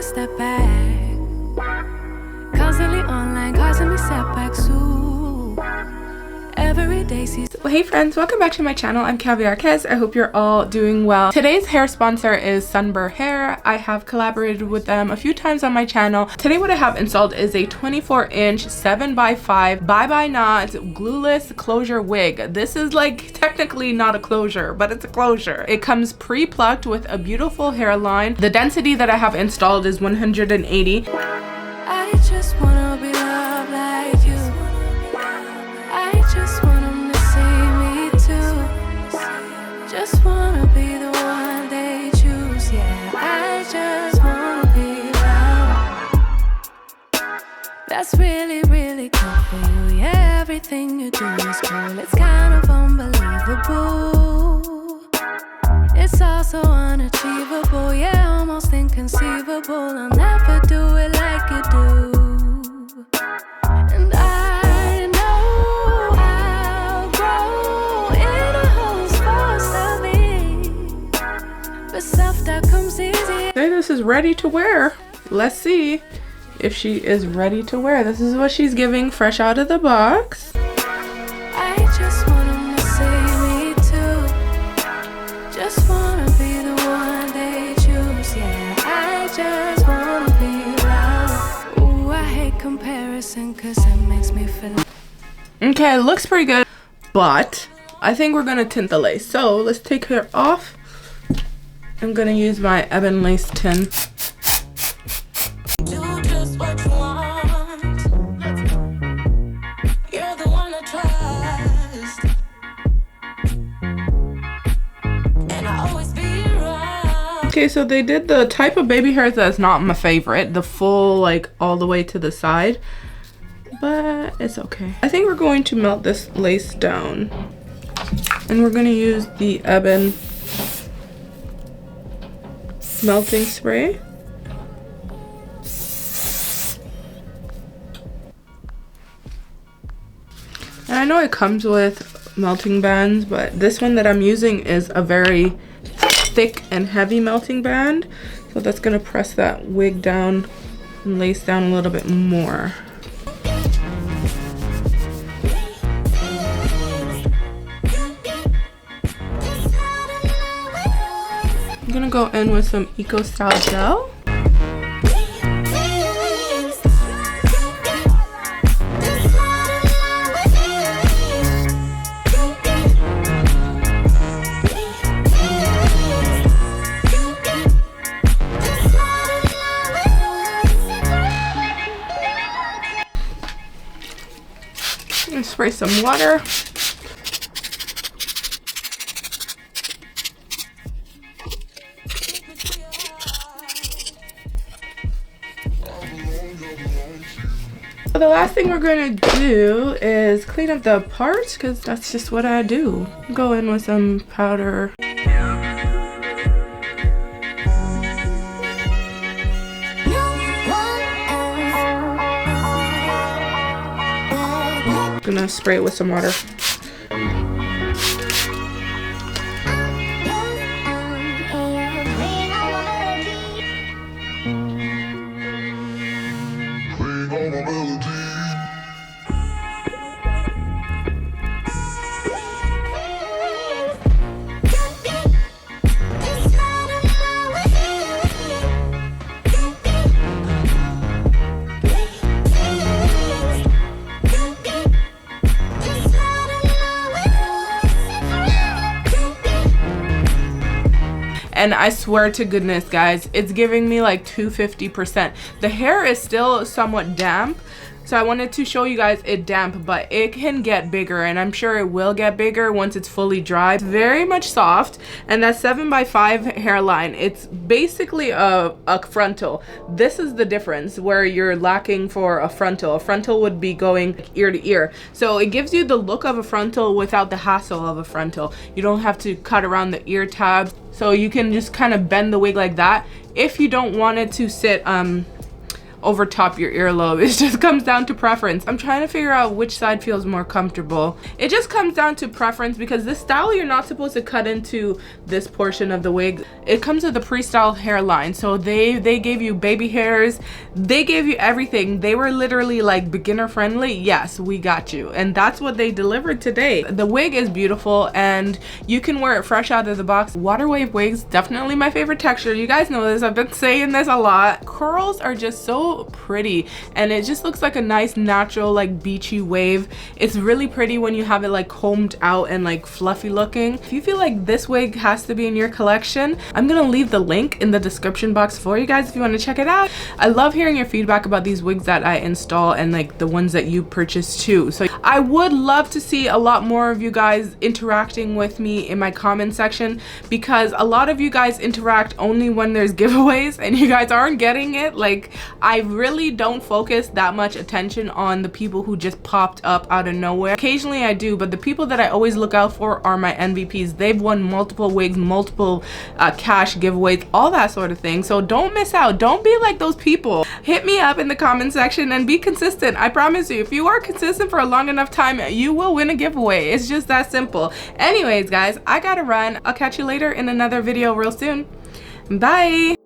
to step back. Constantly online, causing me setbacks. Ooh. Every day sees. Well, hey friends, welcome back to my channel. I'm Caviar Kez. I hope you're all doing well. Today's hair sponsor is Sunber Hair. I have collaborated with them a few times on my channel. Today what I have installed is a 24-inch 7x5 bye-bye knot glueless closure wig. This is like technically not a closure, but it's a closure. It comes pre-plucked with a beautiful hairline. The density that I have installed is 180. I just wanna be loved like you. I just want them to see me too. Just wanna be the one they choose. Yeah, I just wanna be loved. That's really, really cool for you. Yeah, everything you do is cool. It's kind of unbelievable. It's also unachievable. Yeah, almost inconceivable. I'll never do it like you do. And I know I'll grow in a whole supposed to be, but self that comes easy. Okay, this is ready to wear. Let's see if she is ready to wear. This is what she's giving fresh out of the box. I just want them to see me too. Just wanna be the one they choose. Yeah, I just wanna be loved. Ooh, I hate comparison cause it makes me feel. Okay, it looks pretty good, but I think we're gonna tint the lace. So let's take her off. I'm gonna use my ebon lace tint. Do just what you want. You're the one I trust. And I always be right. Okay, so they did the type of baby hairs that's not my favorite, the full like all the way to the side, but it's okay. I think we're going to melt this lace down, and we're going to use the ebon melting spray. And I know it comes with melting bands, but this one that I'm using is a very thick and heavy melting band, so that's gonna press that wig down and lace down a little bit more. I'm gonna go in with some Eco Style gel. And spray some water. So the last thing we're going to do is clean up the parts, because that's just what I do. Go in with some powder. I'm gonna spray it with some water. And I swear to goodness, guys, it's giving me like 250%. The hair is still somewhat damp, so I wanted to show you guys it damp, but it can get bigger, and I'm sure it will get bigger once it's fully dry. It's very much soft, and that 7x5 hairline, it's basically a frontal. This is the difference where you're lacking for a frontal. A frontal would be going ear to ear. So it gives you the look of a frontal without the hassle of a frontal. You don't have to cut around the ear tabs. So you can just kind of bend the wig like that. If you don't want it to sit over top your earlobe. It just comes down to preference. I'm trying to figure out which side feels more comfortable. It just comes down to preference because this style, you're not supposed to cut into this portion of the wig. It comes with a pre-styled hairline, so they gave you baby hairs, they gave you everything. They were literally like beginner friendly. Yes, we got you, and that's what they delivered today. The wig is beautiful and you can wear it fresh out of the box. Water wave wigs, definitely my favorite texture. You guys know this, I've been saying this a lot. Curls are just so pretty and it just looks like a nice natural like beachy wave. It's really pretty when you have it like combed out and like fluffy looking. If you feel like this wig has to be in your collection, I'm gonna leave the link in the description box for you guys if you want to check it out. I love hearing your feedback about these wigs that I install and like the ones that you purchase too. So I would love to see a lot more of you guys interacting with me in my comment section, because a lot of you guys interact only when there's giveaways and you guys aren't getting it. Like, I really don't focus that much attention on the people who just popped up out of nowhere. Occasionally I do, but the people that I always look out for are my MVPs. They've won multiple wigs, multiple cash giveaways, all that sort of thing. So don't miss out. Don't be like those people. Hit me up in the comment section and be consistent. I promise you, if you are consistent for a long enough time, you will win a giveaway. It's just that simple. Anyways, guys, I gotta run. I'll catch you later in another video real soon. Bye.